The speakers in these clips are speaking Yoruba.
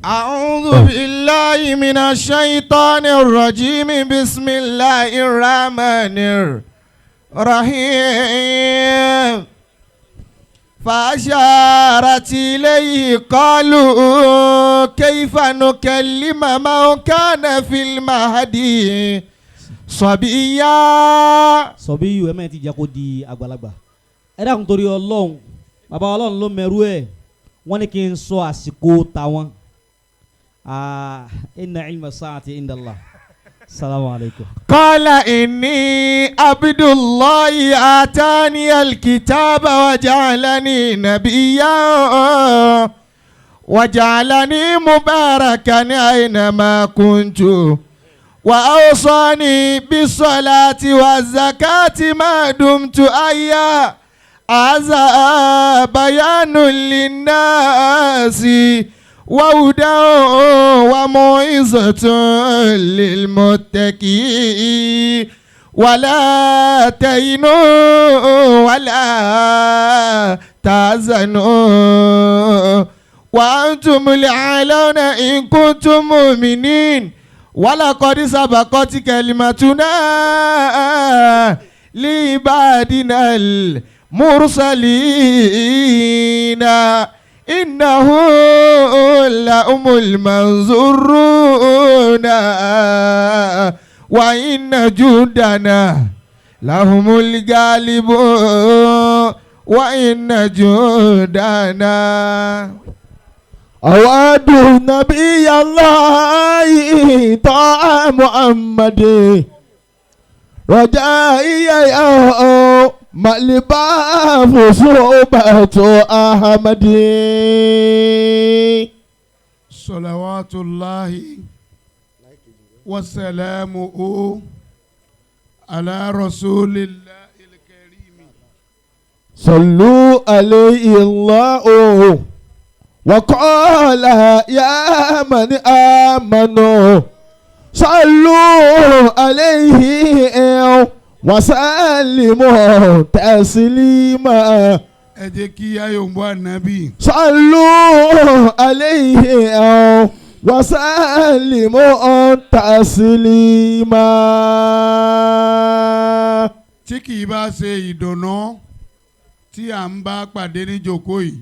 أعوذ بالله من الشيطان الرجيم بسم الله الرحمن الرحيم فأشارت إليه قالوا كيف نكلم من كان في المهدي صبيا. Sọ̀bíyù ẹ mẹ́rin ti jẹ́ kó di àgbàlagbà. Ẹ dákun torí Ọlọ́run bàbá Ọlọ́run ló mẹ́rú ẹ̀ wọ́n ní kí n sọ àsìkò tàwọn. Inna ilma sa'ati inda Allah. Assalamu alaikum. Qala inni Abdullahi atani al-kitaba wa ja'alani nabiyyan wa ja'alani mubarakan aynama kuntu wa awsani bis-salati waz-zakati ma dumtu hayya. Hadha bayanun lin-nasi وهدى وموعظة للمتقين ولا تهنوا ولا تحزنوا وأنتم الأعلون إن كنتم مؤمنين ولقد سبقت كلمتنا لعبادنا المرسلين إنه لهم المنصورون وإن جندنا لهم الغالبون وإن جندنا أواد نبي الله طه محمد رجائي مالباف صوبة أحمد صلوات الله وسلامه على رسول الله الكريم. صلوا عليه الله وقال يا من آمنوا صلوا عليه وسلموا تسليما. ẹ jẹ́ kí ayọ̀mbọ́ ànábì. صلوا عليه وسلموا تسليما. tí kì í bá ṣe ìdùnnú tí à ń bá pàdé ní jókòó yìí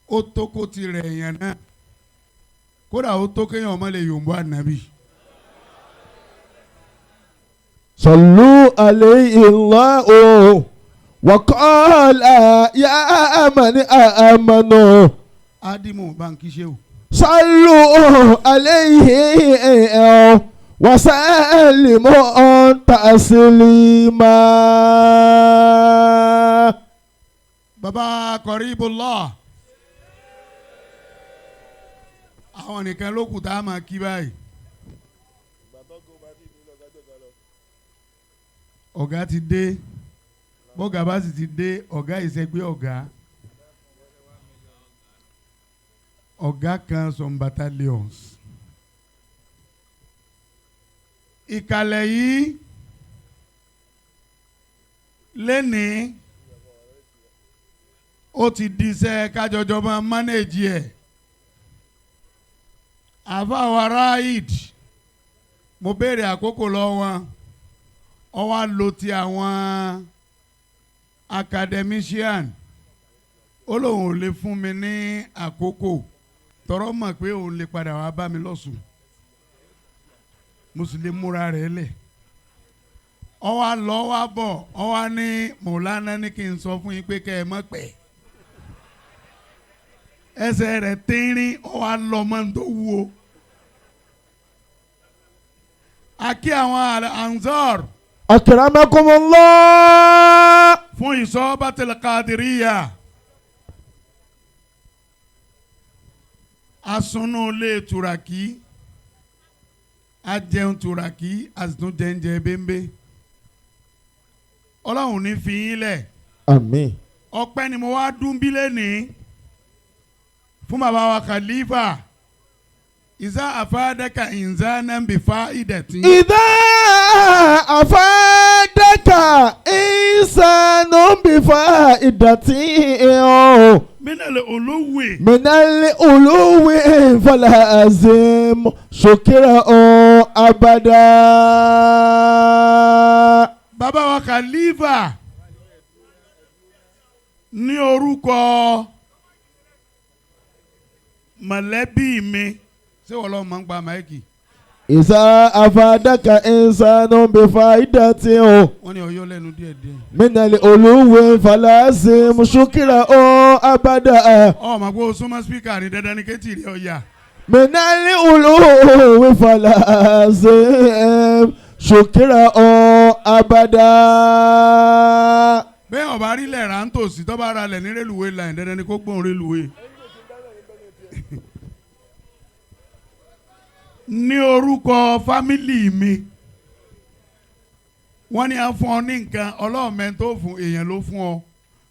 ó tó kó ti rẹ̀ èèyàn náà kódà ó tó kéèyàn ọmọ lè yọ̀mbọ́ ànábì. صلوا عليه الله وقال يا من آمنوا. Ádámù báńkì ṣe o. صلوا عليه وسلموا تسليما. Baba Qaribullah àwọn nìkan ló kù tá a máa kí báyìí. Ọ̀gá ti dé bọ́gà bá sì ti dé ọ̀gá ìṣẹ́gbé ọ̀gá ọ̀gá kan some battalions. Ìkàlẹ̀ yìí lénìí ó ti di iṣẹ́ kájọjọ máa manage ẹ̀. Àfáwà Raid mo béèrè àkókò lọ́wọ́ wọn. Ó wá lò ti àwọn academician ó lóun ò lè fún mi ní àkókò tọrọ mọ̀ pé òun lè padà wá bá mi lọ́sùn mo sì lè múra rẹ̀ lẹ̀. Ó wá lọ wá bọ̀ ó wá ní Mọ̀lánà ní kí n sọ fún yín pé kẹ́ ẹ mọ̀ pẹ́ ẹsẹ̀ rẹ̀ tínrín ó wá lọ mọ́ tó wúwo. Akí àwọn Ansar Akramakumullah. fún Isobatul Qadiriyah. Asunu lé turaki, ajẹun turaki, asitun jẹnjẹ bẹ́ńbẹ́. Ọlọ́run ní fi yín lẹ̀. Àmín. Ọpẹ́ ni mo wá dún bí lẹ́nìí fún bàbá wa Khalifa. Iza afadaka insanan bi fa'idatin. Iza afadaka insanan bi fa'idatin. Minal uluwi. Minal uluwi فلازم شكره أبدا. bàbá wa Khalifa ní orúkọ mọ̀lẹ́bí mi ṣé wọ́n lọ́ọ́ máa ń gba máìkì. إذا أفادك إنسان بفائدته wọ́n ní ọyọ́ lẹ́nu díẹ̀díẹ̀. من العلو فلازم شكره أبدا. ọmọ kó o súnmọ́ spíkà ní dandan ní kétì rí ọ̀yà. من العلو فلازم شكره أبدا. bẹ́ẹ̀ ọba rí lẹ̀ rà ń tòsí tó bá ra lẹ̀ ní rélùwé line dandan ní kó gbóhùn rélùwé. ní orúkọ fámìlì mi wọ́n ní à ń fún ọ ní nǹkan ọlọ́ọ̀mẹ́ tó fún èèyàn ló fún ọ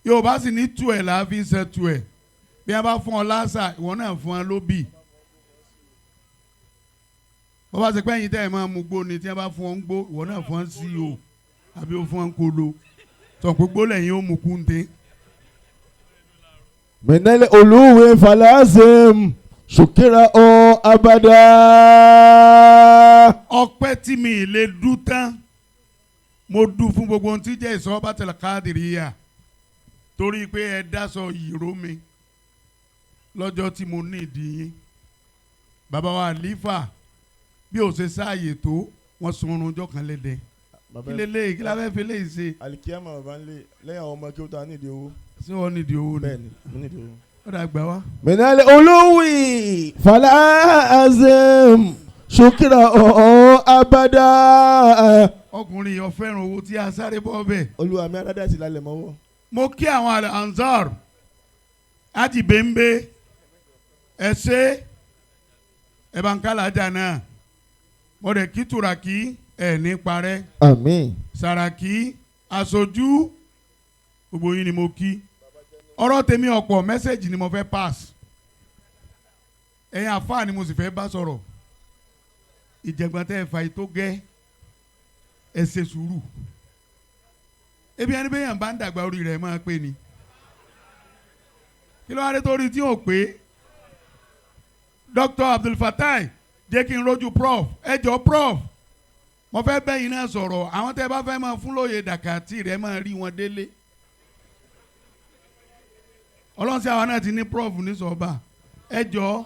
Yorùbá sì ní tu ẹ̀ láàfin ṣe tu ẹ̀ bí a bá fún ọ lásà ìwọ náà fún ọ ló bì bó bá ṣe pé ẹ̀yin tẹ́ ẹ̀ máa mú gbó ni tí a bá fún ọ ń gbó ìwọ náà fún ọ sí o àbí o fún ọ ń kolo tọ̀ gbogbo lẹ́yìn ó mú kúndé. من العلو فلازم شكره أبدا. ọpẹ́ tí mi lè dú tán mo dú fún gbogbo ohun tí jẹ́ Al-Isobatul Qadiriyah torí pé ẹ dáṣọ ìró mi lọ́jọ́ tí mo ní ìdí yín bàbá wa Khalifa bí o ṣe sáàyè tó wọ́n sun oorun ọjọ́ kan lẹ́dẹ̀ kí lélẹ́yìí kí la fẹ́ fi léyìí ṣe. alikiyama baba ń lé lẹ́yìn àwọn ọmọ kí ó ta nídìí owó. ṣé wọ́n nídìí owó ni. bẹ́ẹ̀ni mo nídìí owó. ó dà gbà wá. من العلو فلازم شكره أبدا. ọkùnrin yìí ó fẹ́ràn owó tí a sáré bọ́ bẹ́ẹ̀. olúwa mi aládàá sí lálẹ́ mọ́wọ́. mo kí àwọn Ansar àti bẹ́ńbẹ́ ẹ̀ṣẹ́ ẹ̀bànkálàjà náà mo dẹ̀ kí Turaki ẹ̀ ní parẹ́ Àmín. Saraki aṣojú gbogbo yín ni mo kí ọ̀rọ̀ tèmi ọ̀pọ̀ mẹ́sẹ̀gì ni mo fẹ́ pass ẹ̀yin àfáà ni mo sì fẹ́ bá sọ̀rọ̀ ìjẹ̀gbọ́n tẹ́ ẹ fa ètò gẹ́ ẹ ṣe sùúrù ebi ẹni bẹ́ẹ̀ yàn bá ń dàgbà orí rẹ̀ máa pé ni kí ló wá dé torí tí ò pé Dr. Abdul Fatai jẹ́ kí n rojú prof ẹ jọ prof mo fẹ́ bẹ́yìn náà sọ̀rọ̀ àwọn tẹ́ bá fẹ́ máa fún lóye dàkàtì rẹ̀ máa rí wọn délé ọlọ́run sí àwọn náà ti ní prof ní sọ́ba ẹ jọ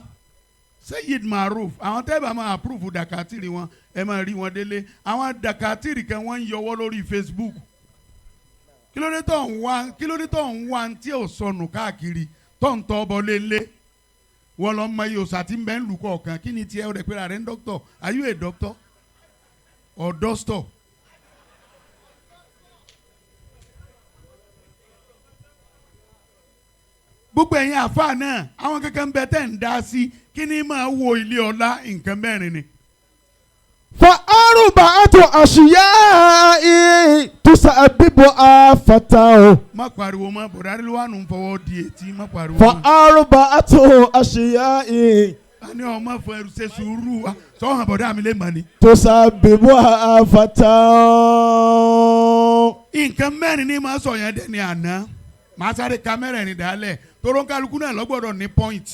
Sayyid Maruf àwọn tẹ́ bá máa approve dàkàtì wọn ẹ máa rí wọn délé àwọn dàkàtì kan wọ́n ń yọwọ́ lórí Facebook kí ló dé tó ń wá tí ò sọnù káàkiri tó ń tọ́ ọbọ̀ lélẹ̀ wọ́n lọ mọ iye òsà tí ń bẹ́ ń lù kọ̀ọ̀kan kí ni tiẹ̀ rẹ̀ pé rẹ̀ ń doctor are you a doctor or doctor? gbogbo ẹ̀yin àfáà náà àwọn kankan ń bẹ tẹ́ ń dá sí kí ni máa wo ilé ọlá nǹkan mẹ́rin ni. فأربعة أشياء تسبب آفة. má pariwo mọ́ bọ̀dárí ló wà nù ń fọwọ́ di etí má pariwo mọ́. فأربعة أشياء a ní ọmọ fún ẹrù ṣe sùúrù sọ́hàn bọ̀dá mi lè mọ̀ ni. تسبب آفة. nǹkan mẹ́rin ni máa sọ yẹn dẹ́ni àná màá sáré kámẹ́rà ẹni dálẹ̀ toró kálukú náà lọ́gbọ́dọ̀ ní point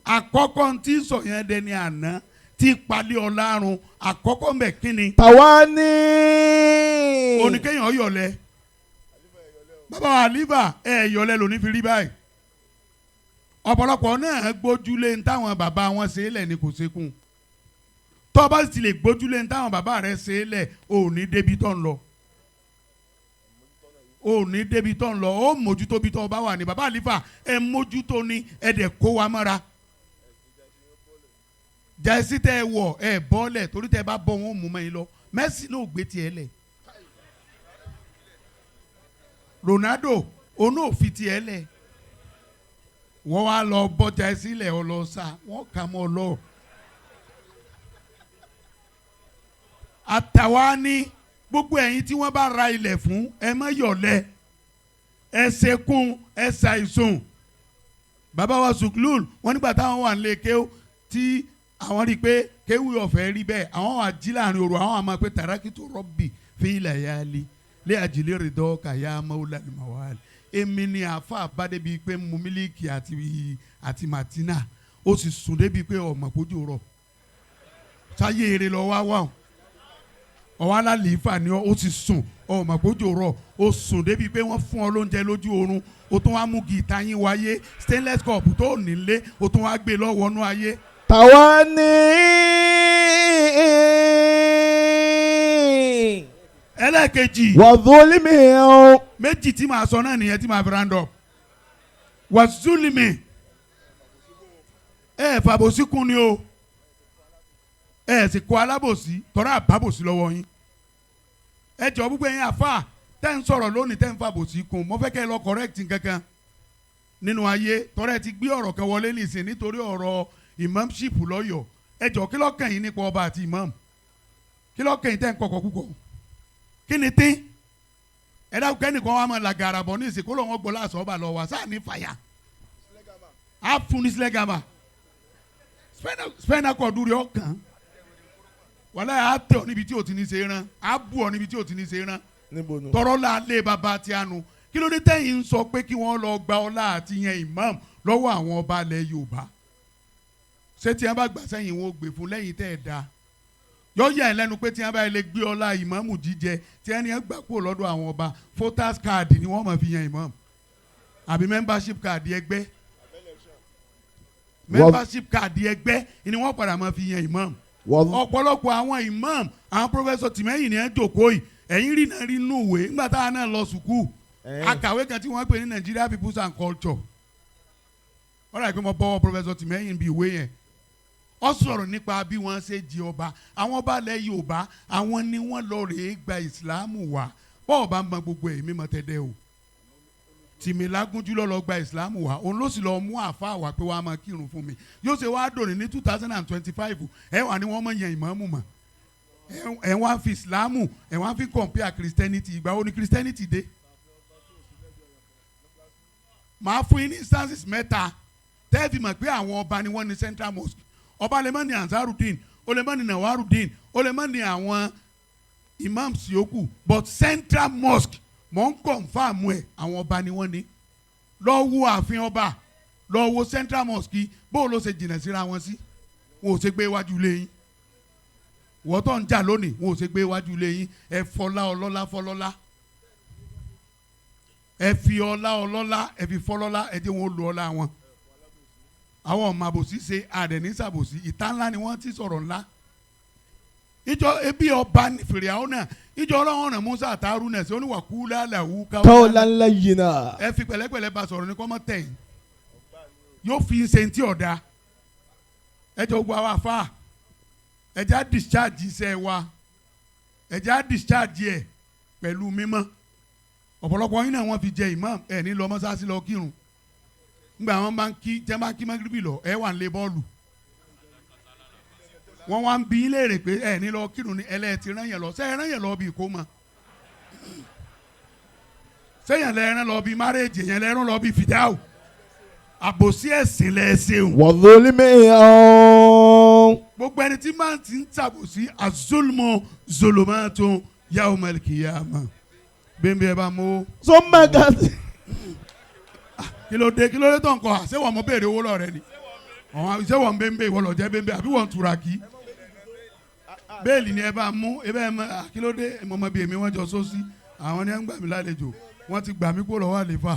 àkọ́kọ́ tí sọ yẹn dẹ́ni àná tí palẹ̀ ọ̀làrun àkọ́kọ́ mbẹ̀ kínni. Tawani. oníkéyàn ọ̀yọ̀lẹ̀ bàbá Khalifa yọ̀lẹ̀ lóní fi rí báyìí ọ̀pọ̀lọpọ̀ náà gbójúlé ní táwọn bàbá wọn ṣe é lẹ̀ ní kò sékùn tó bá sì lè gbójúlé ní táwọn bàbá rẹ̀ ṣe é lẹ̀ ò ní débi tó ń lọ ò ní débi tó ń lọ ó mójútó bí tó bá wà ní bàbá Khalifa ẹ mójútó ní ẹ dẹ̀ kó wa mọ́ra jẹ́sí tẹ́ ẹ wọ̀ ẹ bọ́lẹ̀ torí tẹ́ ẹ bá bọ́ wọn ò mú mọ́ yín lọ Messi náà ò gbé tiẹ̀ lẹ̀ Ronaldo òun náà ò fi tiẹ̀ lẹ̀ wọ́n wá lọ bọ́jà ẹ sílẹ̀ ọ lọ sá wọ́n kà mọ́ ọ lọ. àtàwa ní gbogbo ẹ̀yin tí wọ́n bá ra ilẹ̀ fún ẹ má yọ̀lẹ̀ ẹ ṣekún ẹ ṣàìsùn bàbá wa Suklul wọ́n nígbà táwọn wà nílé kéw tí àwọn rí i pé kéwì ọ̀fẹ́ rí bẹ́ẹ̀ àwọn wà jí láàrin òru àwọn àmọ́ pé tàràkìtò rọ́bì fi ilẹ̀ yá li lé àjèlé rẹ̀ dọ́ kàyà mọ́wúlá ni màá wà lẹ̀ èmi ni àfa àbádé bíi pé mu mílíkì àti màtínà ó sì sùn débi pé ọmọ kójú rọ̀ sáyé eré lọ wá wà ọwọ́ alálìífà ni ó sì sùn ọmọ kójú rọ̀ ó sùn débi pé wọ́n fún ọ lóúnjẹ lójú oorun ó tún wá mú gìtá yín wáyé stainless cup tó nílé ó tún wá gbé lọ́wọ́ nú ayé. tàwa ni. ẹlẹ́ẹ̀kejì. wàzúlímì o. méjì tí màá sọ náà nìyẹn tí màá fi round up. wàzúlímì fàbòsí kún ni o sì kó alábòsí tọ́ra àbábòsí lọ́wọ́ yín. ẹ jọ gbogbo ẹ̀yin àfa tẹ́ ń sọ̀rọ̀ lónìí tẹ́ ń fàbòsí kún mo fẹ́ kẹ́ ẹ lọ correct kankan nínú ayé tọ́ra ẹ ti gbé ọ̀rọ̀ kan wọlé nìsín nítorí ọ̀rọ̀ imamship lọ́yọ̀ọ́ ẹ jọ kí lọ́kàn yín nípa ọba àti imam kí lọ́kàn yín tẹ́ ń kọ̀kọ̀ púpọ̀ kí ni tín ẹ dákun kẹ́nìkan wa máa làgàrà bọ̀ ní ìsìnkú lọ́wọ́ gbọ́ láàṣọ ọba lọ wá sáà ní fàyà á fún ní sílẹ̀ gàmà spẹ́nà kọ̀ọ̀dù rẹ̀ ọ̀kan wàlá yà á tẹ̀ ọ́ níbi tí o ti ní ṣe rán á bù ọ́ níbi tí o ti ní ṣe rán tọrọ la lé baba tí a nu kí ló dé tẹ́yìn ń sọ pé kí wọ́n lọ gba ọlá àti yẹn imam lọ́wọ́ àwọn ọba ilẹ̀ Yorùbá ṣé tí wọ́n bá gbà sẹ́yìn wọn ò gbè fún lẹ́yìn tẹ́ ẹ̀ da yọ yà ẹ́ lẹ́nu pé tí wọ́n bá lè gbé ọlá ìmáàmù jíjẹ tí wọ́n ní gbà kúrò lọ́dọ̀ àwọn ọba voters card ni wọ́n máa fi yan imam àbí membership card ẹgbẹ́ membership card ẹgbẹ́ ni wọ́n padà máa fi yan imam ọ̀pọ̀lọpọ̀ àwọn imam àwọn professor tìmẹ́yìn ni ẹ̀ ń jòkó yìí ẹ̀yìn rí náà rí inú ìwé nígbà táwọn náà lọ sùkúù akàwé kan tí wọ́n pè ní Nigeria Peoples and Culture ọ̀rọ̀ àìpé mo bọ́wọ́ professor tìmẹ́yìn bí ìwé yẹn ó sọ̀rọ̀ nípa bí wọ́n ṣe di ọba àwọn ọba ilẹ̀ Yorùbá àwọn ni wọ́n lọ rèé gba ìsìláàmù wá bọ́ọ̀ bá ń mọ gbogbo ẹ̀ mímọ́ tẹ́lẹ̀ o Tìmílágúnjú lọ gba ìsìláàmù wá òun ló sì lọ mú àáfàá wá pé wàá máa kírun fún mi yóò ṣe wá dòní ní 2025 ẹ wà ní wọ́n mọ̀ yẹn ìmáàmù mọ̀ ẹ wá fi ìsìláàmù ẹ wá fi compare Christianity ìgbà wo ni Christianity dé màá fún yín ní instances mẹ́ta tẹ́ẹ̀fì mọ̀ pé àwọn ọba ni wọ́n ní Central Mosque ọba lè mọ̀ ní Ansarudeen ó lè mọ̀ ní Nawarudeen ó lè mọ̀ ní àwọn imams yòókù but Central Mosque mọ̀ ń confirm ẹ̀ àwọn ọba ni wọ́n ní lọ wo ààfin ọba lọ wo Central Mosque bó ló ṣe jìnnà síra wọn sí wọn ò ṣe gbé iwájú lẹ́yìn wọ́n tó ń jà lónìí wọn ò ṣe gbé iwájú lẹ́yìn ẹ fọlá ọlọ́lá fọlọ́lá ẹ fi ọlá ọlọ́lá ẹ fi fọlọ́lá ẹ jẹ́ wọn lu ọlá wọn àwọn ọmọ àbòsí ṣe àdẹ̀nísàbòsí ìta ńlá ni wọ́n ti sọ̀rọ̀ ńlá ìjọ ebi ọba fèrè àwọn náà ìjọ ọlọ́run ọ̀nà Musa àtàrú náà ṣe oníwàkú lálàwú qawlan layyina. ẹ fi pẹ̀lẹ́pẹ̀lẹ́ bá sọ̀rọ̀ ní kọ́mọ́ tẹ̀yìn yóò fi ṣe ti ọ̀dà ẹ jọ gbọ́ àwọn afá ẹ já discharge iṣẹ́ wa ẹ já discharge ẹ pẹ̀lú mímọ́ ọ̀pọ̀lọpọ̀ yín náà wọ́n fi jẹ imam ẹ̀ ní lọ mọ́sáàsì lọ kírun ngbà wọn bá ń kí jẹ́ bá ń kí magribi lọ ẹ wà ń lé bọ́ọ̀lù wọ́n wá ń bí léèrè pé ẹ̀ ní lọ kírun ní ẹlẹ́ẹ̀tì rán yẹn lọ sẹ́yìn rán yẹn lọ bí kó mọ sẹ́yìn lẹ́ẹ̀rán lọ bí márèèjì yẹn lẹ́ẹ̀rán lọ bí fìdáwò àbòsí ẹ̀sìn lẹ́ẹ̀sìn. wàzúlímì o. gbogbo ẹni tí máa ti ń tàbòsí azulmu zulumatun yawmal qiyamah bẹ́ẹ̀ ẹ bá mú. sọmọgàtì. kí ló dé tó ń kọ ṣé wọn mọ béèrè owó lọ rẹ ni ṣé wọn bẹ́ẹ̀ ìwọ lọ jẹ́ bẹ́ẹ̀ àbí wọn tura kí bẹ́ẹ̀lì ni ẹ bá mú ẹ bẹ́ẹ̀ mọ kí ló dé mọ̀mọ́ bíi èmi wọ́n jọ sósì àwọn ni ẹ ń gbà mí lálejò wọ́n ti gbà mí kó lọ́wọ́ àlefa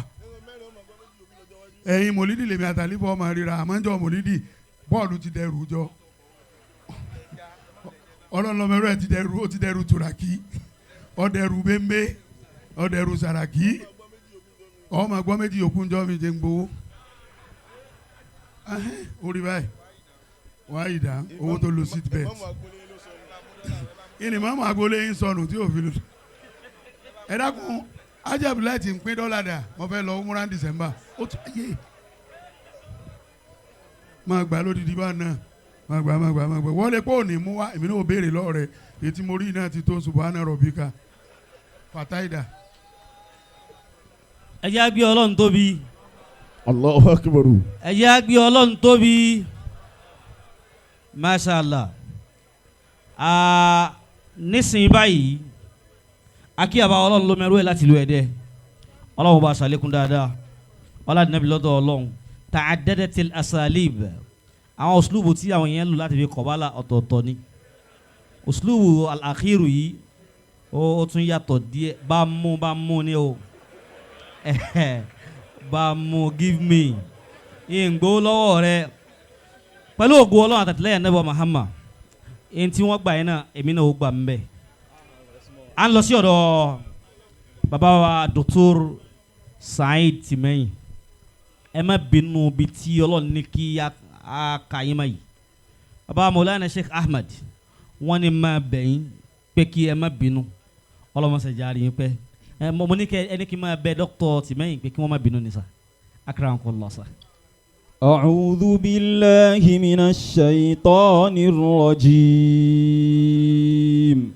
ẹ̀yin mòlídì lèmi àtàlífọ́ ọmọ ríra àmọ́jọ́ mòlídì bọ́ọ̀lù ti dẹrù jọ Olorunlomerue ó ti dẹrù turaki ọ̀dẹrù bẹ́ẹ̀ ọ̀dẹrù sàràkí ọmọ gbọ́ méjì yòókù ń jọ́ mi jẹ́ ń gbowó orí báyìí wàá yìí dá owó tó lo seat belt ìní mọ́mọ́ agboolé yín sọnù tí ò fi lò ẹ dákun ajá Abdullahi ti ń pín dọ́là dà mo fẹ́ lọ múra December ó ti yé máa gbà lódìdí bá náà máa gbà wọ́n lè pọ̀ ní mú wá èmi náà ò béèrè lọ́ọ̀rẹ́ èyí tí mo rí náà ti tó subhana rabbika fataida. ẹ jẹ́ á gbé Ọlọ́run tóbi. Allahu akbar. ẹ jẹ́ á gbé Ọlọ́run tóbi. Masha Allah. Nísìnyí báyìí akí àbá Olorunlomerue láti lu ẹ̀dẹ́ Ọlọ́run bá ṣàlékún dáadáa ọlá nàbí lọ́dọ̀ Ọlọ́run ta'addadatil asalib àwọn uslubu tí àwọn yẹn lò láti fi kọ̀bálà ọ̀tọ̀ọ̀tọ̀ ni uslubu al-akhiru yìí ó tún yàtọ̀ díẹ̀ bá mú ni o bá mú give me ìgbó lọ́wọ́ rẹ pẹ̀lú ògo Ọlọ́run àtàtìlẹ́yìn Ànábì Muhammad ẹni tí wọ́n gbà yẹn náà èmi náà ó gbà ń bẹ̀. à ń lọ sí ọ̀dọ̀ bàbá wa Dr. Saheed Tìmẹ́yìn ẹ má bínú bí tí Ọlọ́run ní kí a kà yín má yìí bàbá Maulana Sheikh Ahmed wọ́n ní má bẹ̀yìn pé kí ẹ má bínú Ọlọ́run ṣe járe yín pẹ́ mo ní kẹ́ ẹni kí n máa bẹ Dr. Tìmẹ́yìn pé kí wọ́n má bínú ní sà akramakumullah sà. أعوذ بالله من الشيطان الرجيم